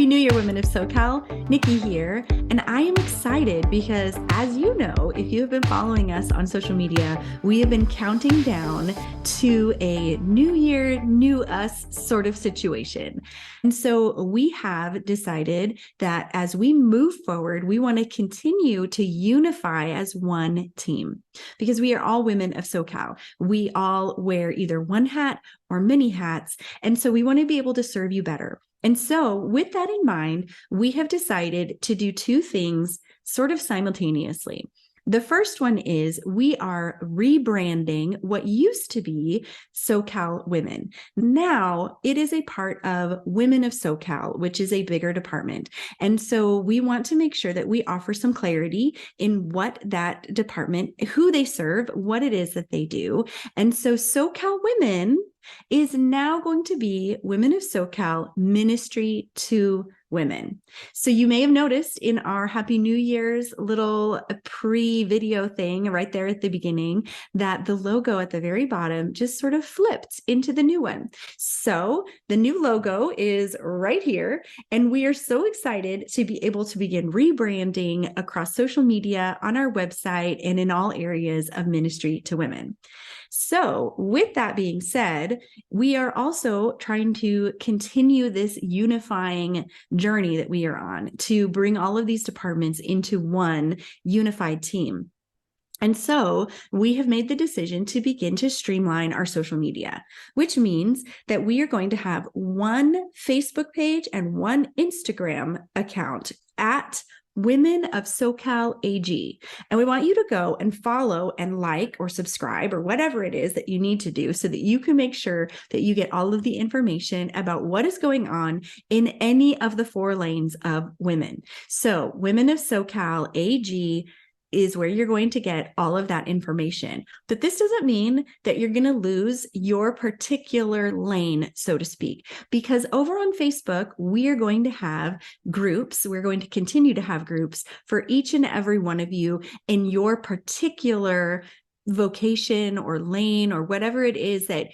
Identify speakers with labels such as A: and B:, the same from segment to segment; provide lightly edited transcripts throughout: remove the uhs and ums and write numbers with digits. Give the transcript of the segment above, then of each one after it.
A: Happy New Year, women of SoCal. Nikki here, and I am excited because, as you know, if you have been following us on social media, we have been counting down to a new year, new us sort of situation. And so we have decided that as we move forward, we want to continue to unify as one team because we are all women of SoCal. We all wear either one hat or many hats. And so we want to be able to serve you better. And so with that in mind, we have decided to do two things sort of simultaneously. The first one is we are rebranding what used to be SoCal Women. Now it is a part of Women of SoCal, which is a bigger department. And so we want to make sure that we offer some clarity in what that department, who they serve, what it is that they do. And so SoCal Women is now going to be Women of SoCal Ministry to Women. So you may have noticed in our Happy New Year's little pre-video thing right there at the beginning that the logo at the very bottom just sort of flipped into the new one. So the new logo is right here, and we are so excited to be able to begin rebranding across social media, on our website, and in all areas of ministry to women. So with that being said, we are also trying to continue this unifying journey that we are on to bring all of these departments into one unified team. And so we have made the decision to begin to streamline our social media, which means that we are going to have one Facebook page and one Instagram account at Women of SoCal AG. And we want you to go and follow and like or subscribe or whatever it is that you need to do so that you can make sure that you get all of the information about what is going on in any of the 4 lanes of women. So Women of SoCal AG is where you're going to get all of that information. But this doesn't mean that you're going to lose your particular lane, so to speak, because over on Facebook, we are going to have groups. We're going to continue to have groups for each and every one of you in your particular vocation or lane or whatever it is that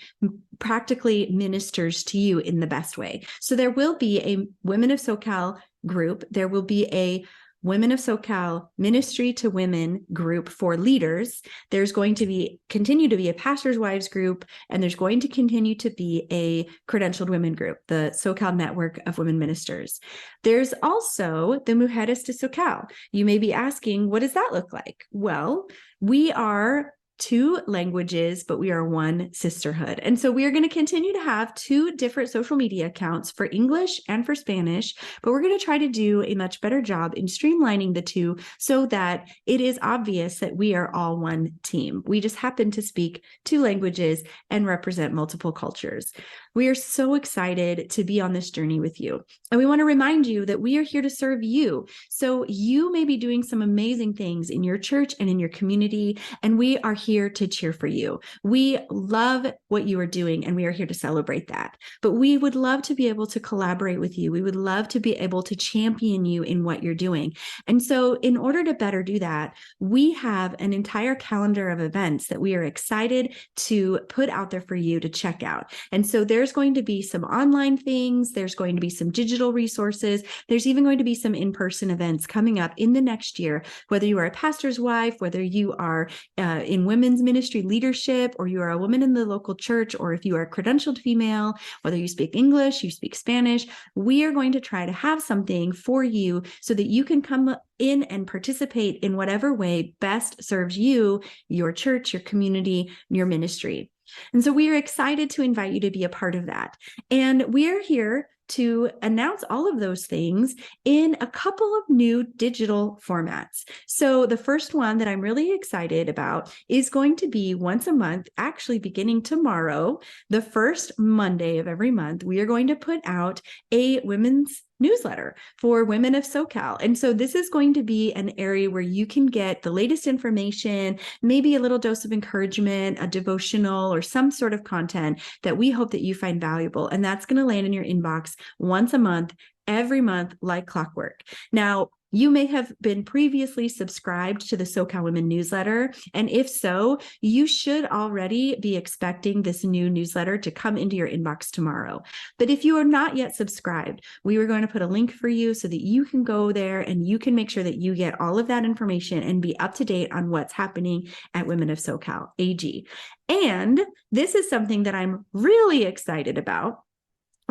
A: practically ministers to you in the best way. So there will be a Women of SoCal group. There will be a Women of SoCal Ministry to Women group for leaders. There's going to continue to be a Pastors' Wives group, and there's going to continue to be a Credentialed Women group, the SoCal Network of Women Ministers. There's also the Mujeres de SoCal. You may be asking, what does that look like? Well, we are 2 languages, but we are one sisterhood. And so we are going to continue to have 2 different social media accounts for English and for Spanish, but we're going to try to do a much better job in streamlining the 2 so that it is obvious that we are all one team. We just happen to speak 2 languages and represent multiple cultures. We are so excited to be on this journey with you. And we want to remind you that we are here to serve you. So you may be doing some amazing things in your church and in your community, and we are here to cheer for you. We love what you are doing, and we are here to celebrate that. But we would love to be able to collaborate with you. We would love to be able to champion you in what you're doing. And so in order to better do that, we have an entire calendar of events that we are excited to put out there for you to check out. And so there's going to be some online things. There's going to be some digital resources. There's even going to be some in-person events coming up in the next year, whether you are a pastor's wife, whether you are in women's ministry leadership, or you are a woman in the local church, or if you are a credentialed female, whether you speak English, you speak Spanish, we are going to try to have something for you so that you can come in and participate in whatever way best serves you, your church, your community, your ministry. And so we are excited to invite you to be a part of that. And we are here to announce all of those things in a couple of new digital formats. So the first one that I'm really excited about is going to be once a month, actually beginning tomorrow, the first Monday of every month, we are going to put out a women's newsletter for Women of SoCal. And so this is going to be an area where you can get the latest information, maybe a little dose of encouragement, a devotional, or some sort of content that we hope that you find valuable. And that's going to land in your inbox once a month, every month, like clockwork. Now, You may have been previously subscribed to the SoCal Women newsletter. And if so, you should already be expecting this new newsletter to come into your inbox tomorrow. But if you are not yet subscribed, we are going to put a link for you so that you can go there and you can make sure that you get all of that information and be up to date on what's happening at Women of SoCal AG. And this is something that I'm really excited about.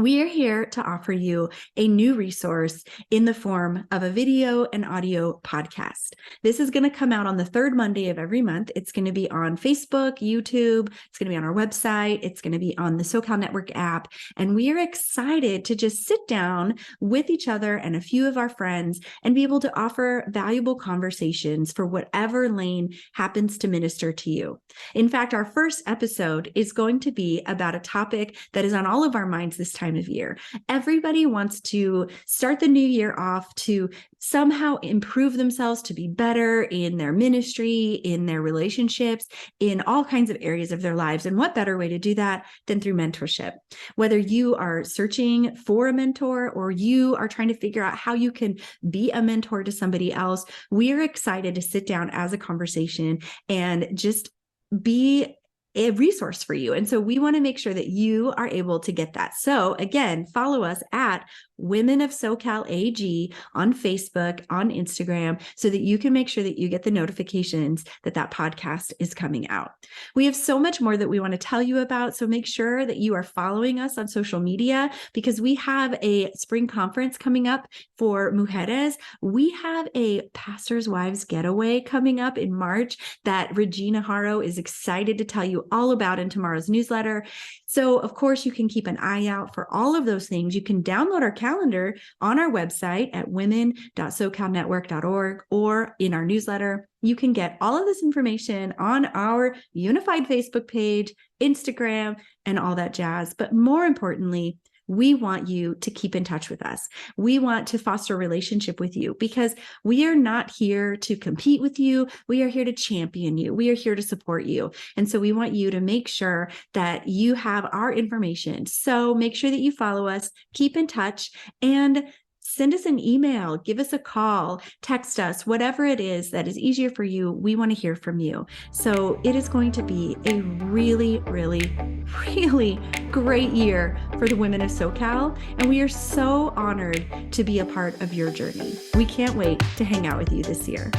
A: We are here to offer you a new resource in the form of a video and audio podcast. This is going to come out on the third Monday of every month. It's going to be on Facebook, YouTube. It's going to be on our website. It's going to be on the SoCal Network app. And we are excited to just sit down with each other and a few of our friends and be able to offer valuable conversations for whatever lane happens to minister to you. In fact, our first episode is going to be about a topic that is on all of our minds this time of year. Everybody wants to start the new year off to somehow improve themselves to be better in their ministry, in their relationships, in all kinds of areas of their lives. And what better way to do that than through mentorship? Whether you are searching for a mentor or you are trying to figure out how you can be a mentor to somebody else, we are excited to sit down as a conversation and just be a resource for you. And so we want to make sure that you are able to get that. So again, follow us at Women of SoCal AG on Facebook, on Instagram, so that you can make sure that you get the notifications that that podcast is coming out. We have so much more that we want to tell you about. So make sure that you are following us on social media because we have a spring conference coming up for mujeres. We have a Pastors' Wives Getaway coming up in March that Regina Haro is excited to tell you all about in tomorrow's newsletter. So of course, you can keep an eye out for all of those things. You can download our calendar on our website at women.socalnetwork.org or in our newsletter. You can get all of this information on our unified Facebook page, Instagram, and all that jazz. But more importantly, we want you to keep in touch with us. We want to foster a relationship with you because we are not here to compete with you. We are here to champion you. We are here to support you. And so we want you to make sure that you have our information. So make sure that you follow us, keep in touch, and send us an email, give us a call, text us, whatever it is that is easier for you. We want to hear from you. So it is going to be a really, really, really great year for the Women of SoCal. And we are so honored to be a part of your journey. We can't wait to hang out with you this year.